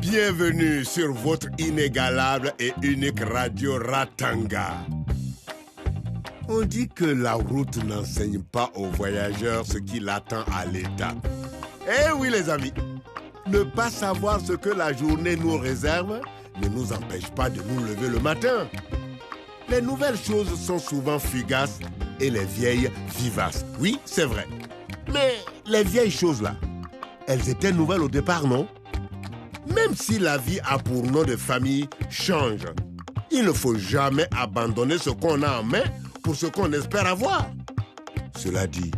Bienvenue sur votre inégalable et unique radio Ratanga. On dit que la route n'enseigne pas aux voyageurs ce qui l'attend à l'étape. Eh oui les amis, ne pas savoir ce que la journée nous réserve ne nous empêche pas de nous lever le matin. Les nouvelles choses sont souvent fugaces et les vieilles vivaces. Oui, c'est vrai. Mais les vieilles choses là, elles étaient nouvelles au départ, non? Même si la vie a pour nom de famille change, il ne faut jamais abandonner ce qu'on a en main pour ce qu'on espère avoir. Cela dit,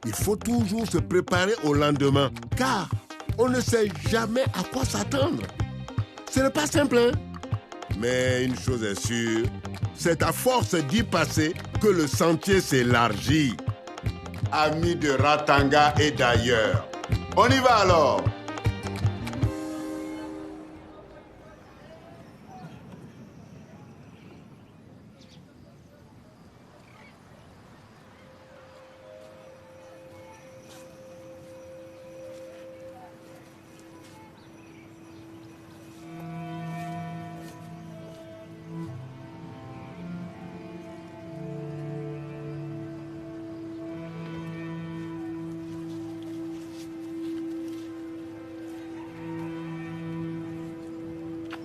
il faut toujours se préparer au lendemain, car on ne sait jamais à quoi s'attendre. Ce n'est pas simple, hein? Mais une chose est sûre, c'est à force d'y passer que le sentier s'élargit. Amis de Ratanga et d'ailleurs, on y va alors!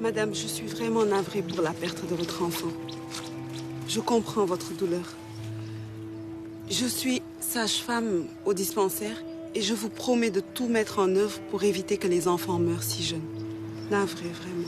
Madame, je suis vraiment navrée pour la perte de votre enfant. Je comprends votre douleur. Je suis sage-femme au dispensaire et je vous promets de tout mettre en œuvre pour éviter que les enfants meurent si jeunes. Navrée, vraiment.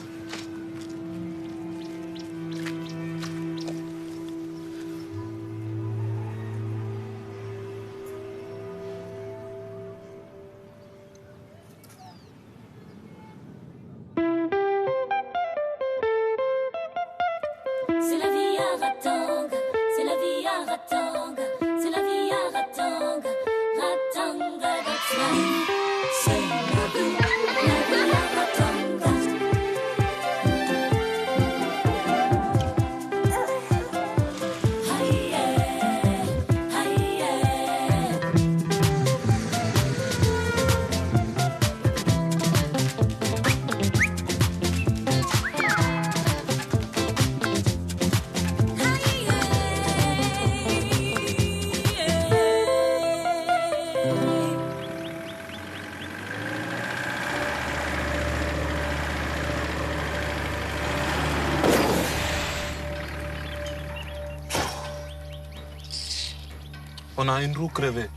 On a une roue crevée.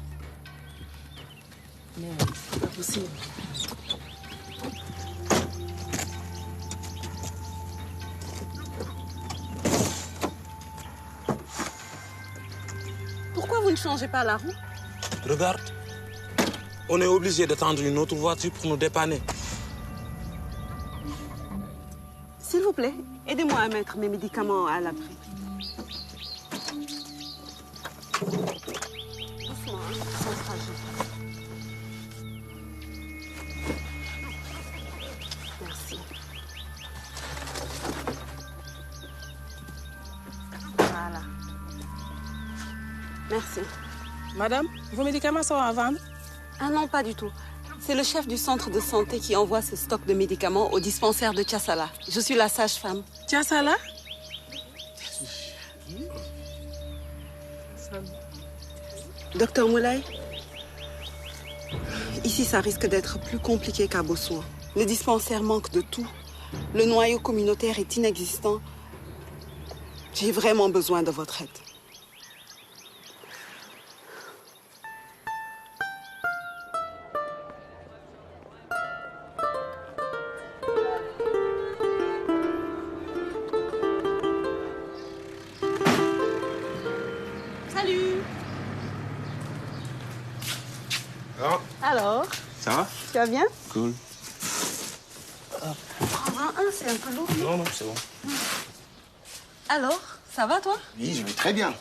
Merde, c'est pas possible. Pourquoi vous ne changez pas la roue? Regarde. On est obligé d'attendre une autre voiture pour nous dépanner. S'il vous plaît, aidez-moi à mettre mes médicaments à l'abri. Merci. Voilà. Merci. Madame, vos médicaments sont à vendre? Ah non, pas du tout. C'est le chef du centre de santé qui envoie ce stock de médicaments au dispensaire de Tiassala. Je suis la sage-femme. Tiassala? Docteur Moulay, ici, ça risque d'être plus compliqué qu'à Bossouan. Le dispensaire manque de tout. Le noyau communautaire est inexistant. J'ai vraiment besoin de votre aide. Salut! Alors, Ça va? tu vas bien? Cool. C'est un peu lourd. Non, c'est bon. Alors, ça va toi? Oui, je vais très bien.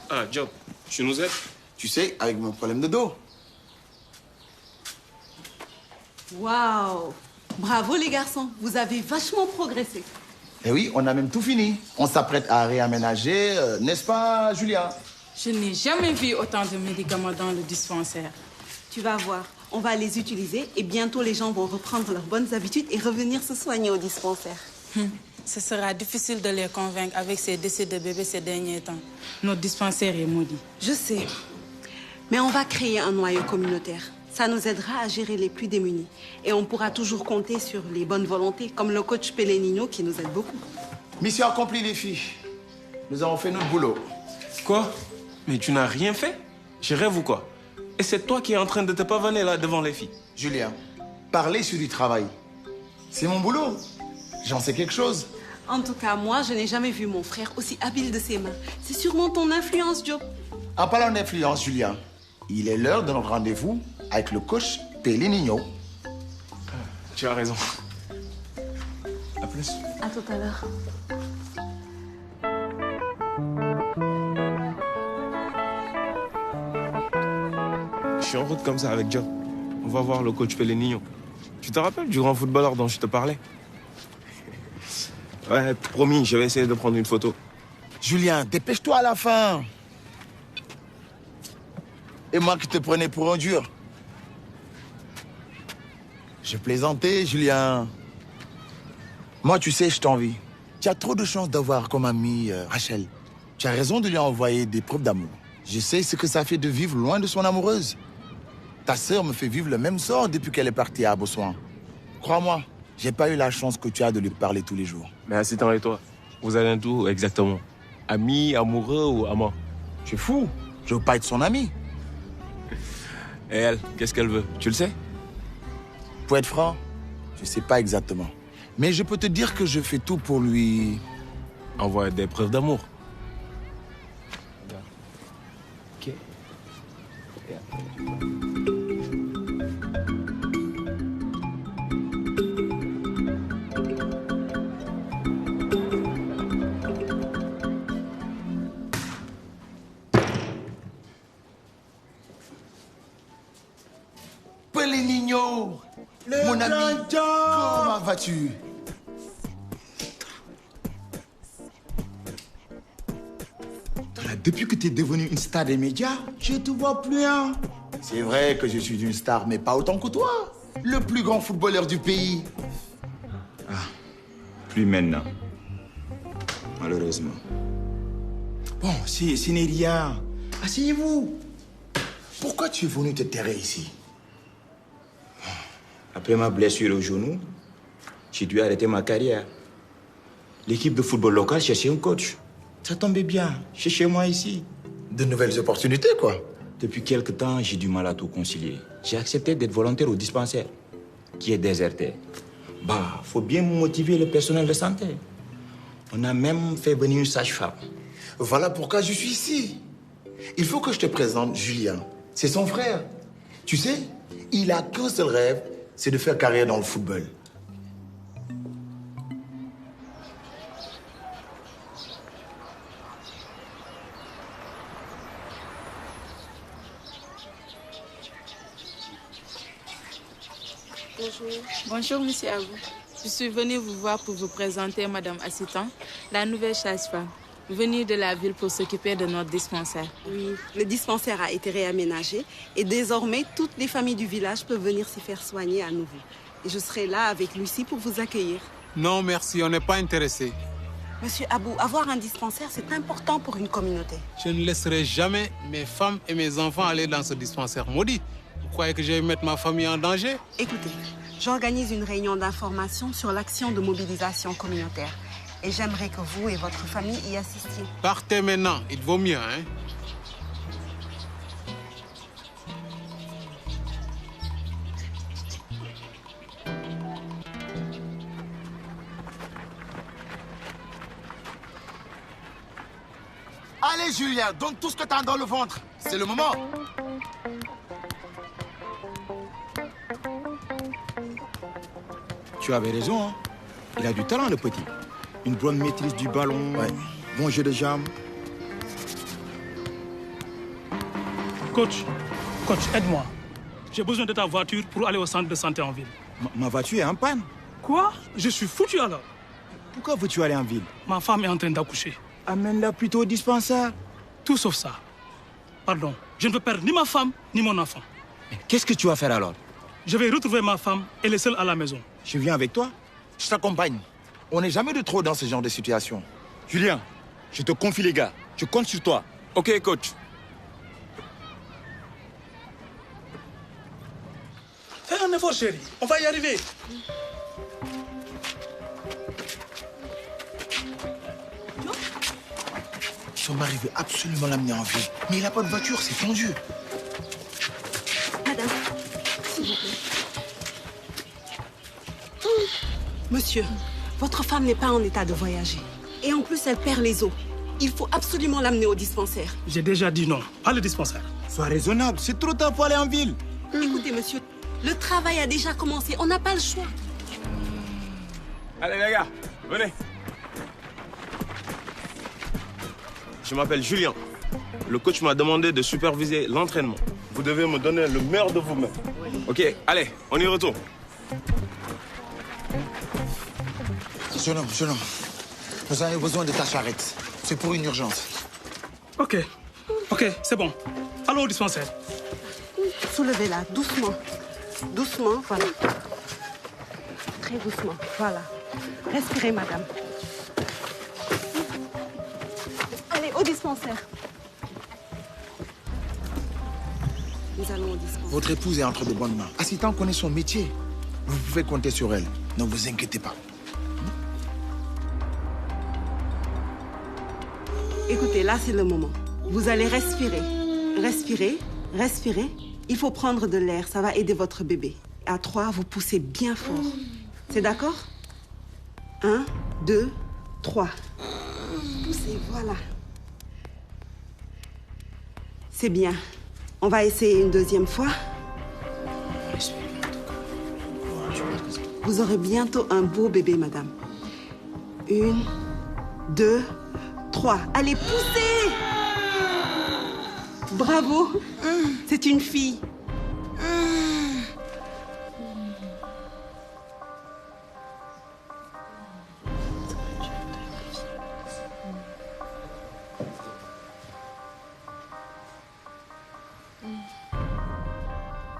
Ah, Job, tu nous aides? Tu sais, avec mon problème de dos. Waouh! Bravo les garçons, vous avez vachement progressé. Eh oui, on a même tout fini. On s'apprête à réaménager, n'est-ce pas, Julia? Je n'ai jamais vu autant de médicaments dans le dispensaire. Tu vas voir, On va les utiliser et bientôt les gens vont reprendre leurs bonnes habitudes et revenir se soigner au dispensaire. Ce sera difficile de les convaincre avec ces décès de bébés ces derniers temps. Notre dispensaire est maudit. Je sais, mais on va créer un noyau communautaire. Ça nous aidera à gérer les plus démunis. Et on pourra toujours compter sur les bonnes volontés, comme le coach Pelenino qui nous aide beaucoup. Mission accomplie, les filles. Nous avons fait notre boulot. Quoi? Mais tu n'as rien fait? Je rêve ou quoi? Et c'est toi qui es en train de te pavaner là devant les filles. Julien, parler sur du travail. C'est mon boulot. J'en sais quelque chose. En tout cas, moi, je n'ai jamais vu mon frère aussi habile de ses mains. C'est sûrement ton influence, Diop. En parlant d'influence, Julien, il est l'heure de notre rendez-vous avec le coach Pelenino. Tu as raison. À plus. À tout à l'heure. Je suis en route comme ça avec Joe. On va voir le coach Pelenino. Tu te rappelles du grand footballeur dont je te parlais? Ouais, promis, je vais essayer de prendre une photo. Julien, dépêche-toi à la fin. Et moi qui te prenais pour un dur. Je plaisantais, Julien. Moi, tu sais, je t'envie. Tu as trop de chance d'avoir comme amie Rachel. Tu as raison de lui envoyer des preuves d'amour. Je sais ce que ça fait de vivre loin de son amoureuse. Ta sœur me fait vivre le même sort depuis qu'elle est partie à Botswana. Crois-moi, j'ai pas eu la chance que tu as de lui parler tous les jours. Mais Assitan et toi, vous allez tout exactement? Amis, amoureux ou amants? Tu es fou. Je veux pas être son ami. Et elle, qu'est-ce qu'elle veut? Tu le sais? Pour être franc, je sais pas exactement. Mais je peux te dire que je fais tout pour lui... Envoie des preuves d'amour. Ok. Pelenino, mon ami, comment vas-tu? Depuis que tu es devenu une star des médias, je te vois plus, hein? C'est vrai que je suis une star, mais pas autant que toi. Le plus grand footballeur du pays. Plus maintenant. Malheureusement. Bon, ce n'est rien. Asseyez-vous. Pourquoi tu es venu te terrer ici? Après ma blessure au genou, j'ai dû arrêter ma carrière. L'équipe de football local cherchait un coach. Ça tombait bien, c'est chez moi ici. De nouvelles opportunités, quoi. Depuis quelque temps, j'ai du mal à tout concilier. J'ai accepté d'être volontaire au dispensaire, qui est déserté. Bah, faut bien motiver le personnel de santé. On a même fait venir une sage-femme. Voilà pourquoi je suis ici. Il faut que je te présente Julien. C'est son frère. Tu sais, il a qu'un seul rêve, c'est de faire carrière dans le football. Bonjour. Bonjour, monsieur Abou. Je suis venue vous voir pour vous présenter Madame Assitan, la nouvelle sage-femme, venue de la ville pour s'occuper de notre dispensaire. Oui, le dispensaire a été réaménagé et désormais, toutes les familles du village peuvent venir s'y faire soigner à nouveau. Et je serai là avec Lucie pour vous accueillir. Non, merci, on n'est pas intéressé. Monsieur Abou, avoir un dispensaire, c'est important pour une communauté. Je ne laisserai jamais mes femmes et mes enfants aller dans ce dispensaire maudit. Vous croyez que je vais mettre ma famille en danger? Écoutez, j'organise une réunion d'information sur l'action de mobilisation communautaire. Et j'aimerais que vous et votre famille y assistiez. Partez maintenant, il vaut mieux, hein? Allez, Julien, donne tout ce que tu as dans le ventre. C'est le moment. Tu avais raison, hein? Il a du talent, le petit. Une bonne maîtrise du ballon, Ouais. bon jeu de jambes. Coach, aide-moi. J'ai besoin de ta voiture pour aller au centre de santé en ville. Ma voiture est en panne. Quoi? Je suis foutu alors. Pourquoi veux-tu aller en ville? Ma femme est en train d'accoucher. Amène-la plutôt au dispensaire. Tout sauf ça. Pardon, je ne veux perdre ni ma femme, ni mon enfant. Qu'est-ce que tu vas faire alors? Je vais retrouver ma femme, elle est seule à la maison. Je viens avec toi. Je t'accompagne. On n'est jamais de trop dans ce genre de situation. Julien, je te confie les gars. Je compte sur toi. Ok, coach. Fais un effort, chérie. On va y arriver. Son mari veut absolument l'amener en ville. Mais il n'a pas de voiture, c'est tendu. Madame, s'il vous plaît. Monsieur, votre femme n'est pas en état de voyager. Et en plus, elle perd les os. Il faut absolument l'amener au dispensaire. J'ai déjà dit non, pas le dispensaire. Sois raisonnable, c'est trop tard pour aller en ville. Écoutez, monsieur, le travail a déjà commencé. On n'a pas le choix. Allez les gars, venez. Je m'appelle Julien. Le coach m'a demandé de superviser l'entraînement. Vous devez me donner le meilleur de vous-même. Ok, allez, on y retourne. Jeune homme, nous avons besoin de ta charrette. C'est pour une urgence. Ok, c'est bon. Allons au dispensaire. Soulevez-la, doucement. Doucement, voilà. Très doucement, voilà. Respirez, madame. Allez, au dispensaire. Nous allons au dispensaire. Votre épouse est entre de bonnes mains. Assitan connaît son métier. Vous pouvez compter sur elle. Ne vous inquiétez pas. Écoutez, là, c'est le moment. Vous allez respirer. Respirez, respirez. Il faut prendre de l'air, ça va aider votre bébé. À 3, vous poussez bien fort. C'est d'accord? 1, 2, 3. Poussez, voilà. C'est bien. On va essayer une deuxième fois. Vous aurez bientôt un beau bébé, madame. 1, 2, 3. Allez, poussez! Bravo! C'est une fille.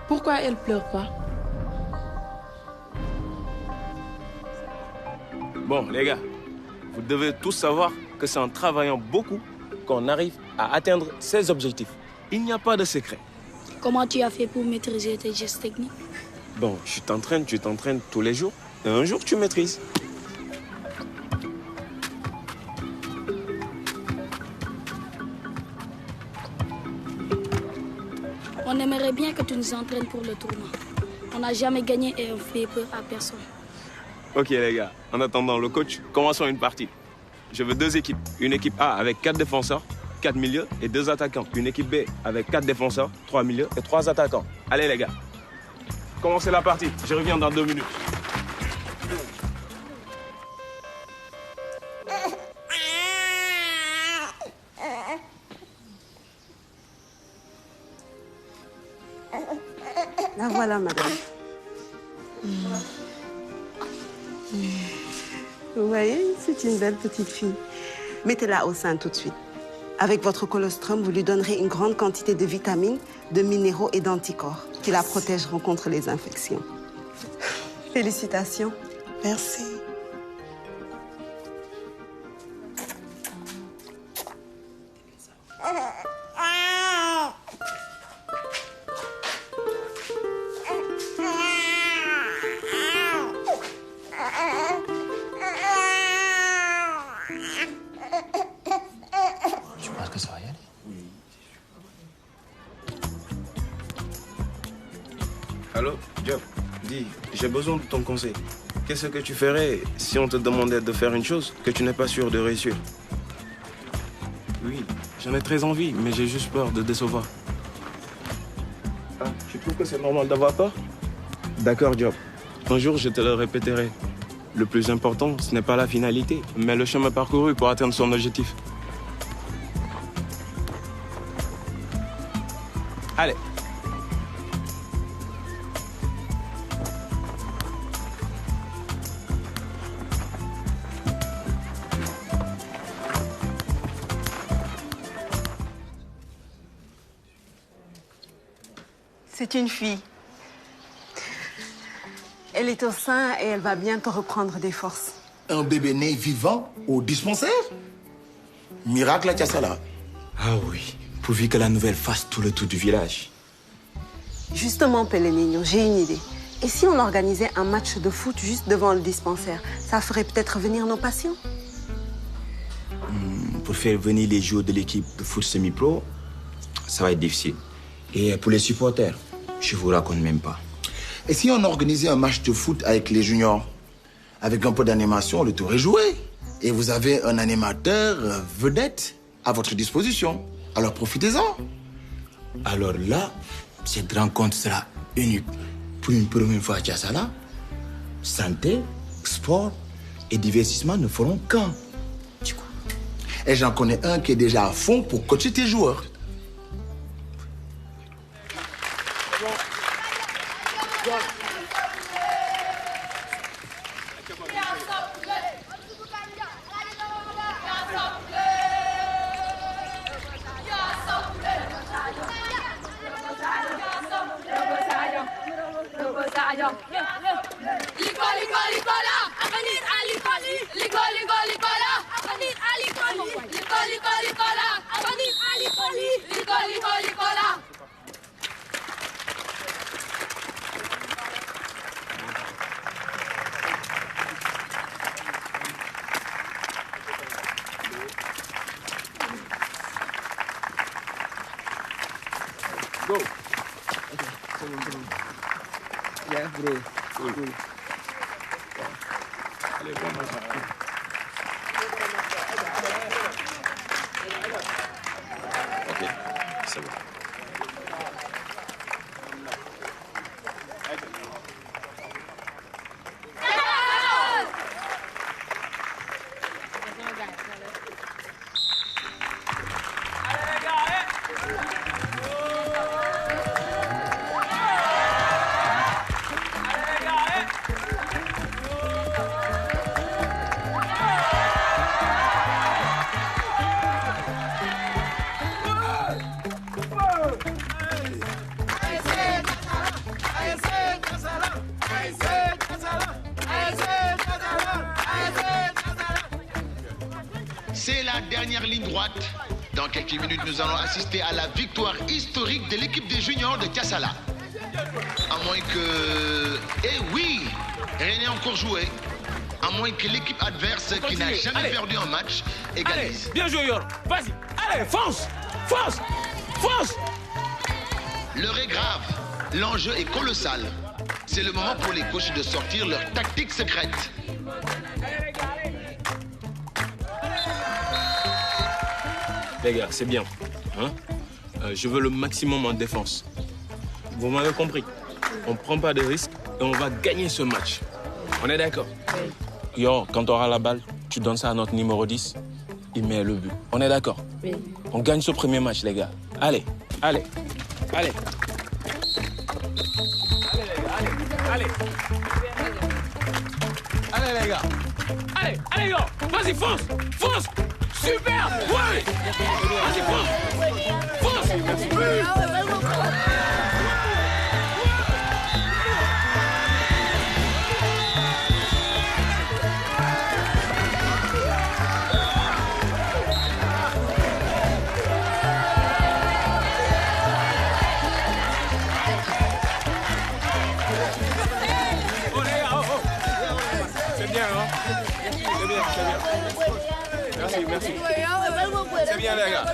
Pourquoi elle pleure pas? Bon, les gars, vous devez tous savoir que c'est en travaillant beaucoup qu'on arrive à atteindre ses objectifs. Il n'y a pas de secret. Comment tu as fait pour maîtriser tes gestes techniques? Bon, tu t'entraînes tous les jours, et un jour tu maîtrises. On aimerait bien que tu nous entraînes pour le tournoi. On n'a jamais gagné et on fait peur à personne. Ok les gars, en attendant le coach, commençons une partie. Je veux 2 équipes. Une équipe A avec 4 défenseurs, 4 milieux et 2 attaquants. Une équipe B avec 4 défenseurs, 3 milieux et 3 attaquants. Allez les gars, commencez la partie. Je reviens dans 2 minutes. La voilà, madame. Vous voyez, c'est une belle petite fille. Mettez-la au sein tout de suite. Avec votre colostrum, vous lui donnerez une grande quantité de vitamines, de minéraux et d'anticorps qui la protégeront contre les infections. Félicitations. Merci. Tu penses que ça va y aller? Allô, Job, dis, j'ai besoin de ton conseil. Qu'est-ce que tu ferais si on te demandait de faire une chose que tu n'es pas sûr de réussir? Oui, j'en ai très envie, mais j'ai juste peur de décevoir. Ah, tu trouves que c'est normal d'avoir peur? D'accord, Job. Un jour, je te le répéterai. Le plus important, ce n'est pas la finalité, mais le chemin parcouru pour atteindre son objectif. Allez. C'est une fille. Elle est au sein et elle va bientôt reprendre des forces. Un bébé né vivant au dispensaire? Miracle à Tiassala. Ah oui, pourvu que la nouvelle fasse tout le tour du village. Justement, Pelenigno, j'ai une idée. Et si on organisait un match de foot juste devant le dispensaire? Ça ferait peut-être venir nos patients. Pour faire venir les joueurs de l'équipe de foot semi-pro, ça va être difficile. Et pour les supporters, je vous raconte même pas. Et si on organisait un match de foot avec les juniors? Avec un peu d'animation, le tour est joué. Et vous avez un animateur vedette à votre disposition. Alors profitez-en. Alors là, cette rencontre sera unique. Pour une première fois à Tiassala, santé, sport et divertissement ne feront qu'un. Et j'en connais un qui est déjà à fond pour coacher tes joueurs. Go. Yeah, bro. Cool. Allez, bon. Ok, c'est bon. C'est la dernière ligne droite. Dans quelques minutes, nous allons assister à la victoire historique de l'équipe des juniors de Tiassala. À moins que... Eh oui, rien n'est encore joué. À moins que l'équipe adverse, qui n'a jamais perdu un match, égalise. Allez, bien joué, Yor. Vas-y, allez, fonce, fonce, fonce. L'heure est grave. L'enjeu est colossal. C'est le moment pour les coachs de sortir leur tactique secrète. Les gars, c'est bien. Hein? Je veux le maximum en défense. Vous m'avez compris. On prend pas de risques et on va gagner ce match. On est d'accord? Oui. Yo, quand tu auras la balle, tu donnes ça à notre numéro 10. Il met le but. On est d'accord? Oui. On gagne ce premier match, les gars. Allez, allez, allez. Allez. Allez, les gars. Allez, Yor. Vas-y, fonce, fonce. Super! Ouais! Vas-y, fonce! Fonce! C'est bien, hein? C'est bien, c'est bien. Merci. C'est bien, les gars.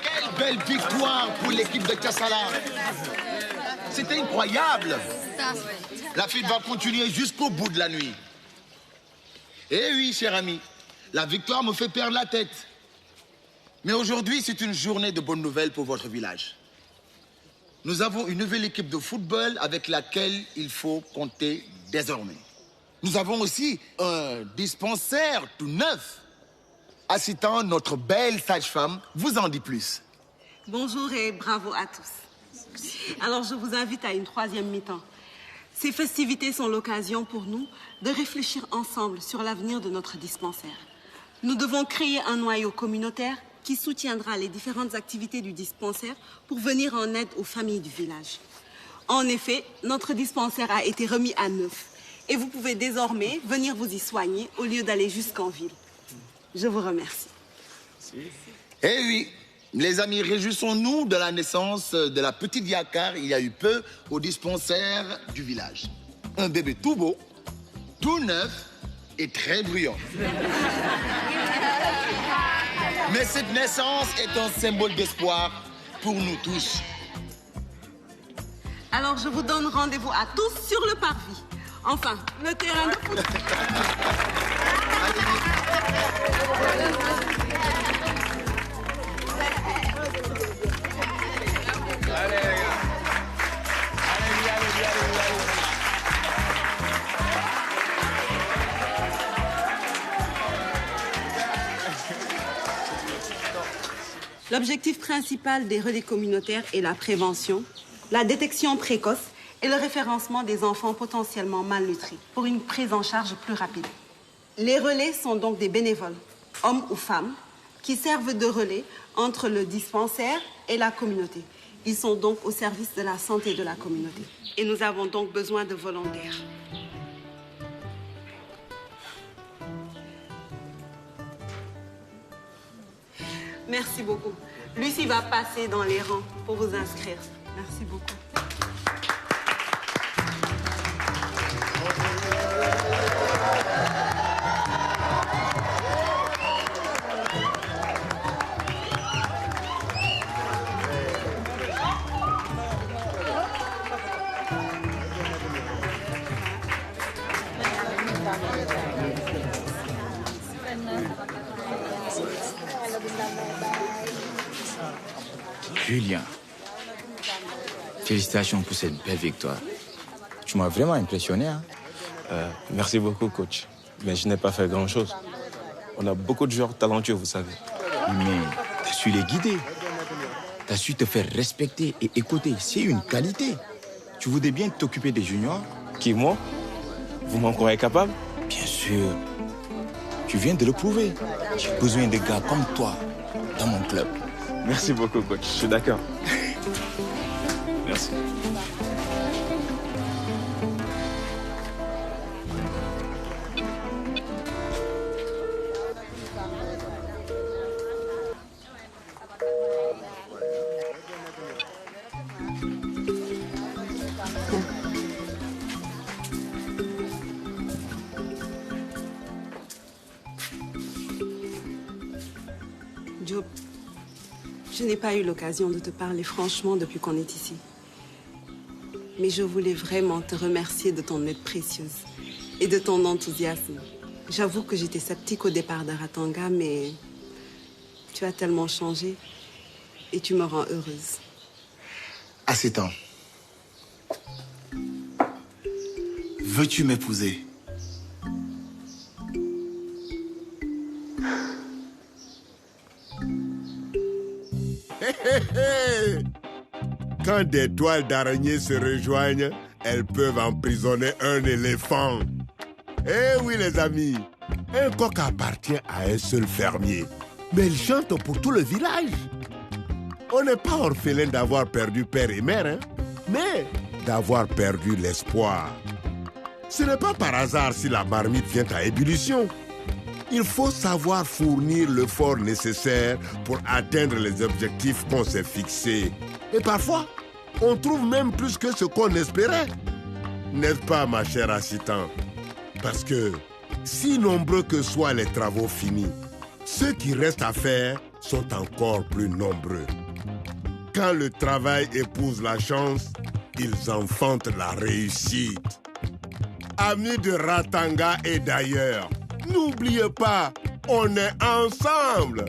Quelle belle victoire pour l'équipe de Tiassala. C'était incroyable. La fête va continuer jusqu'au bout de la nuit. Eh oui, cher ami, la victoire me fait perdre la tête. Mais aujourd'hui, c'est une journée de bonnes nouvelles pour votre village. Nous avons une nouvelle équipe de football avec laquelle il faut compter désormais. Nous avons aussi un dispensaire tout neuf. Assistant notre belle sage-femme vous en dit plus. Bonjour et bravo à tous. Alors, je vous invite à une troisième mi-temps. Ces festivités sont l'occasion pour nous de réfléchir ensemble sur l'avenir de notre dispensaire. Nous devons créer un noyau communautaire qui soutiendra les différentes activités du dispensaire pour venir en aide aux familles du village. En effet, notre dispensaire a été remis à neuf et vous pouvez désormais venir vous y soigner au lieu d'aller jusqu'en ville. Je vous remercie. Eh oui, les amis, réjouissons-nous de la naissance de la petite Yakar il y a eu peu au dispensaire du village. Un bébé tout beau, tout neuf et très bruyant. Mais cette naissance est un symbole d'espoir pour nous tous. Alors je vous donne rendez-vous à tous sur le parvis. Enfin, le terrain de foot. Allez, les gars. Allez. L'objectif principal des relais communautaires est la prévention, la détection précoce et le référencement des enfants potentiellement malnutris pour une prise en charge plus rapide. Les relais sont donc des bénévoles, hommes ou femmes, qui servent de relais entre le dispensaire et la communauté. Ils sont donc au service de la santé de la communauté. Et nous avons donc besoin de volontaires. Merci beaucoup. Lucie va passer dans les rangs pour vous inscrire. Merci beaucoup. Julien, félicitations pour cette belle victoire. Tu m'as vraiment impressionné, hein? Merci beaucoup, coach. Mais je n'ai pas fait grand-chose. On a beaucoup de joueurs talentueux, vous savez. Mais tu as su les guider. Tu as su te faire respecter et écouter. C'est une qualité. Tu voudrais bien t'occuper des juniors? Qui, moi? Vous m'en croyez capable? Bien sûr. Tu viens de le prouver. J'ai besoin de gars comme toi dans mon club. Merci beaucoup, coach. Je suis d'accord. Merci. Diop, je n'ai pas eu l'occasion de te parler franchement depuis qu'on est ici. Mais je voulais vraiment te remercier de ton aide précieuse et de ton enthousiasme. J'avoue que j'étais sceptique au départ de Ratanga, mais tu as tellement changé et tu me rends heureuse. Assez temps. Veux-tu m'épouser? Quand des toiles d'araignée se rejoignent, elles peuvent emprisonner un éléphant. Eh oui, les amis, un coq appartient à un seul fermier, mais il chante pour tout le village. On n'est pas orphelin d'avoir perdu père et mère, hein, mais d'avoir perdu l'espoir. Ce n'est pas par hasard si la marmite vient à ébullition. Il faut savoir fournir l'effort nécessaire pour atteindre les objectifs qu'on s'est fixés. Et parfois, on trouve même plus que ce qu'on espérait. N'est-ce pas, ma chère assistante? Parce que, si nombreux que soient les travaux finis, ceux qui restent à faire sont encore plus nombreux. Quand le travail épouse la chance, ils enfantent la réussite. Amis de Ratanga et d'ailleurs, n'oubliez pas, on est ensemble.